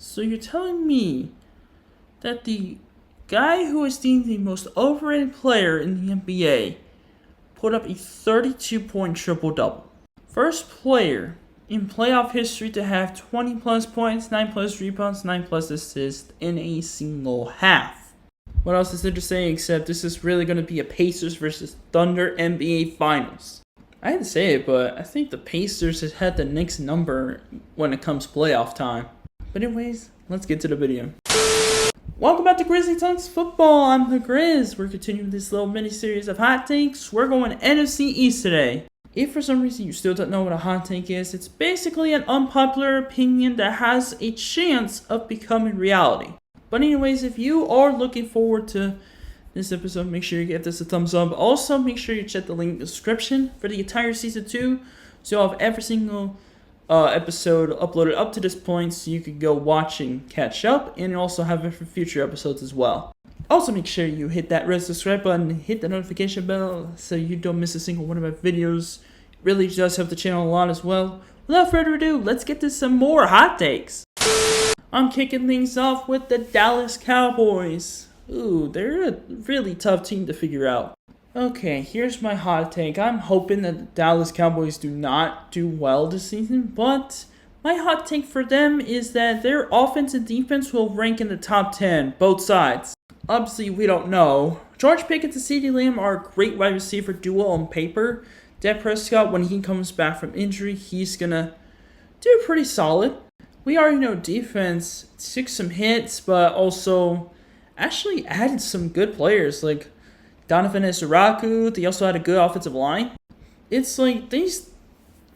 So you're telling me that the guy who is deemed the most overrated player in the NBA put up a 32-point triple-double. First player in playoff history to have 20 plus points, 9 plus rebounds, 9 plus assists in a single half. What else is there to say except this is really going to be a Pacers versus Thunder NBA Finals? I hate to say it, but I think the Pacers has had the Knicks number when it comes playoff time. But anyways, let's get to the video. Welcome back to Grizzly Talks Football. I'm the Grizz. We're continuing this little mini-series of hot takes. We're going NFC East today. If for some reason you still don't know what a hot take is, it's basically an unpopular opinion that has a chance of becoming reality. But anyways, if you are looking forward to this episode, make sure you give this a thumbs up. Also, make sure you check the link in the description for the entire season 2. So you'll have every single episode uploaded up to this point so you can go watch and catch up, and also have it for future episodes as well. Also, make sure you hit that red subscribe button, hit the notification bell so you don't miss a single one of my videos. It really does help the channel a lot as well. Without further ado, let's get to some more hot takes. I'm kicking things off with the Dallas Cowboys. Ooh, they're a really tough team to figure out. Okay, here's my hot take. I'm hoping that the Dallas Cowboys do not do well this season, but my hot take for them is that their offense and defense will rank in the top 10, both sides. Obviously, we don't know. George Pickens and CeeDee Lamb are a great wide receiver duo on paper. Dak Prescott, when he comes back from injury, he's gonna do pretty solid. We already know defense took some hits, but also actually added some good players like Donovan Ezraku. They also had a good offensive line. It's like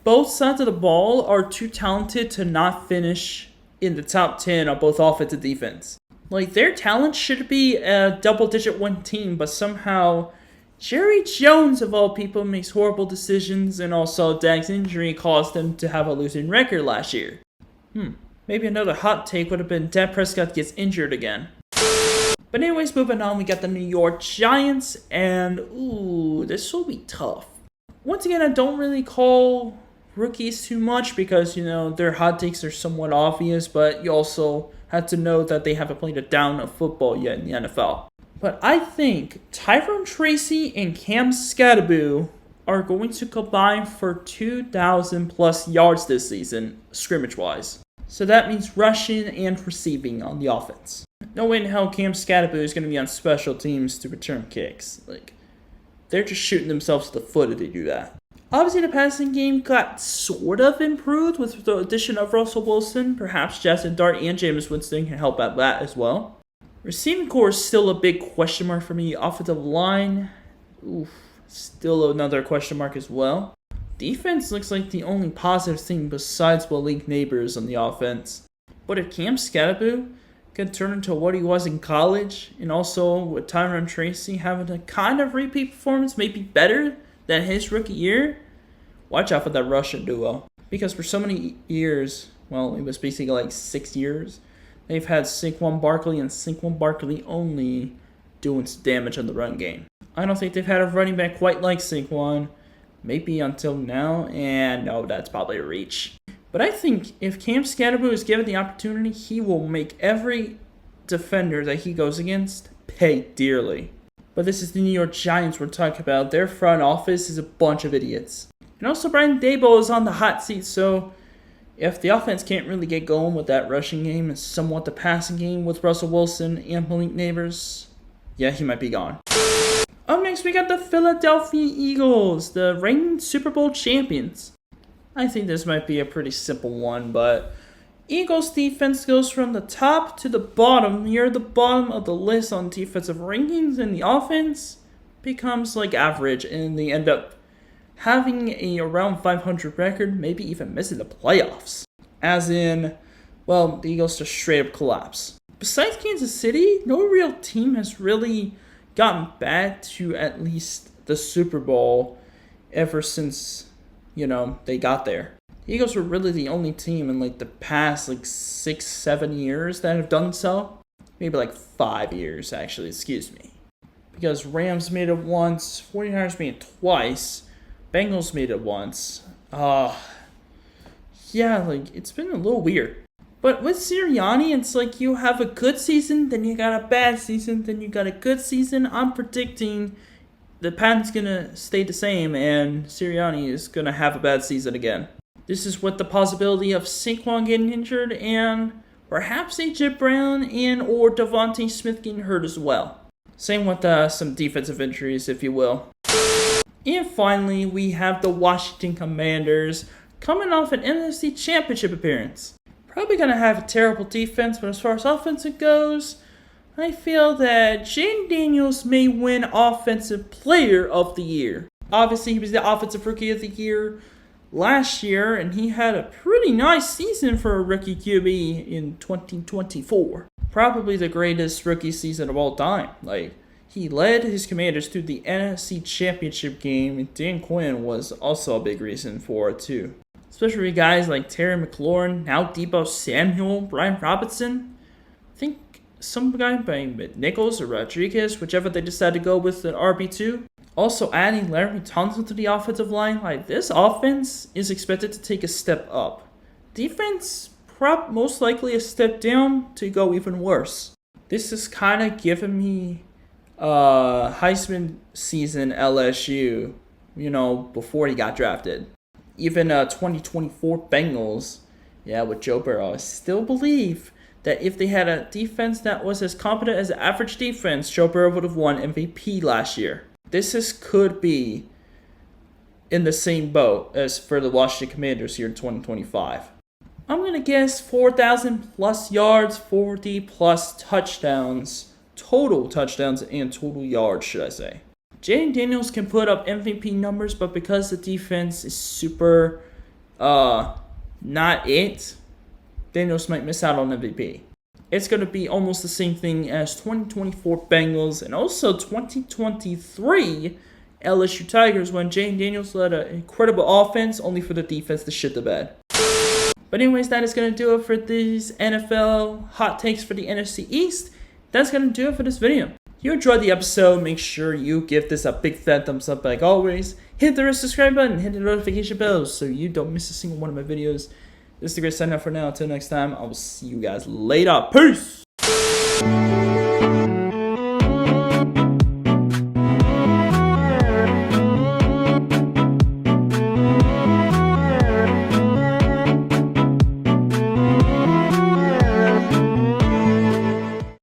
both sides of the ball are too talented to not finish in the top 10 on both offense and defense. Like, their talent should be a double-digit win team, but somehow Jerry Jones, of all people, makes horrible decisions, and also Dak's injury caused them to have a losing record last year. Maybe another hot take would have been Dak Prescott gets injured again. But anyways, moving on, we got the New York Giants, and ooh, this will be tough. Once again, I don't really call rookies too much because, their hot takes are somewhat obvious, but you also have to know that they haven't played a down of football yet in the NFL. But I think Tyrone Tracy and Cam Skattebo are going to combine for 2,000 plus yards this season, scrimmage-wise. So that means rushing and receiving on the offense. No way in hell Cam Skattebo is going to be on special teams to return kicks. They're just shooting themselves in the foot if they do that. Obviously, the passing game got sort of improved with the addition of Russell Wilson. Perhaps Jackson Dart and Jameis Winston can help at that as well. Receiving core is still a big question mark for me. Offensive line, still another question mark as well. Defense looks like the only positive thing besides Malik Neighbors on the offense. But if Cam Skattebo can turn into what he was in college, and also with Tyrone Tracy having a kind of repeat performance, maybe better than his rookie year, watch out for that Russian duo. Because for so many years, well, it was basically like 6 years, they've had Saquon Barkley and Saquon Barkley only doing some damage on the run game. I don't think they've had a running back quite like Saquon, maybe until now, and no, that's probably a reach. But I think if Cam Skattebo is given the opportunity, he will make every defender that he goes against pay dearly. But this is the New York Giants we're talking about. Their front office is a bunch of idiots. And also Brian Daboll is on the hot seat, so if the offense can't really get going with that rushing game and somewhat the passing game with Russell Wilson and Malik Neighbors, yeah, he might be gone. Up next, we got the Philadelphia Eagles, the reigning Super Bowl champions. I think this might be a pretty simple one, but Eagles defense goes from the top to the bottom, near the bottom of the list on defensive rankings, and the offense becomes average, and they end up having a around 500 record, maybe even missing the playoffs. As in, well, the Eagles just straight up collapse. Besides Kansas City, no real team has really gotten back to at least the Super Bowl ever since, they got there. The Eagles were really the only team in the past 6-7 years that have done so. Maybe 5 years actually, excuse me. Because Rams made it once, 49ers made it twice, Bengals made it once. Yeah, it's been a little weird. But with Sirianni, it's like you have a good season, then you got a bad season, then you got a good season. I'm predicting the pattern's going to stay the same, and Sirianni is going to have a bad season again. This is with the possibility of Saquon getting injured and perhaps A.J. Brown and or Devontae Smith getting hurt as well. Same with some defensive injuries, if you will. And finally, we have the Washington Commanders coming off an NFC Championship appearance. Probably going to have a terrible defense, but as far as offense goes, I feel that Jaden Daniels may win Offensive Player of the Year. Obviously, he was the Offensive Rookie of the Year last year, and he had a pretty nice season for a rookie QB in 2024. Probably the greatest rookie season of all time. He led his Commanders to the NFC Championship game, and Dan Quinn was also a big reason for it too. Especially guys like Terry McLaurin, now Deebo Samuel, Brian Robinson. I think some guy by Nichols or Rodriguez, whichever they decide to go with at RB2. Also adding Larry Thompson to the offensive line. This offense is expected to take a step up. Defense, most likely a step down to go even worse. This is kind of giving me Heisman season LSU, before he got drafted. Even 2024 Bengals, with Joe Burrow, I still believe that if they had a defense that was as competent as an average defense, Joe Burrow would have won MVP last year. This could be in the same boat as for the Washington Commanders here in 2025. I'm going to guess 4,000 plus yards, 40 plus touchdowns, total touchdowns and total yards, should I say. Jaden Daniels can put up MVP numbers, but because the defense is super not it, Daniels might miss out on MVP. It's going to be almost the same thing as 2024 Bengals and also 2023 LSU Tigers when Jaden Daniels led an incredible offense only for the defense to shit the bed. But anyways, that is going to do it for these NFL hot takes for the NFC East. That's going to do it for this video. If you enjoyed the episode, make sure you give this a big fat thumbs up like always. Hit the subscribe button, hit the notification bell so you don't miss a single one of my videos. This is the great sign out for now. Until next time, I will see you guys later. Peace!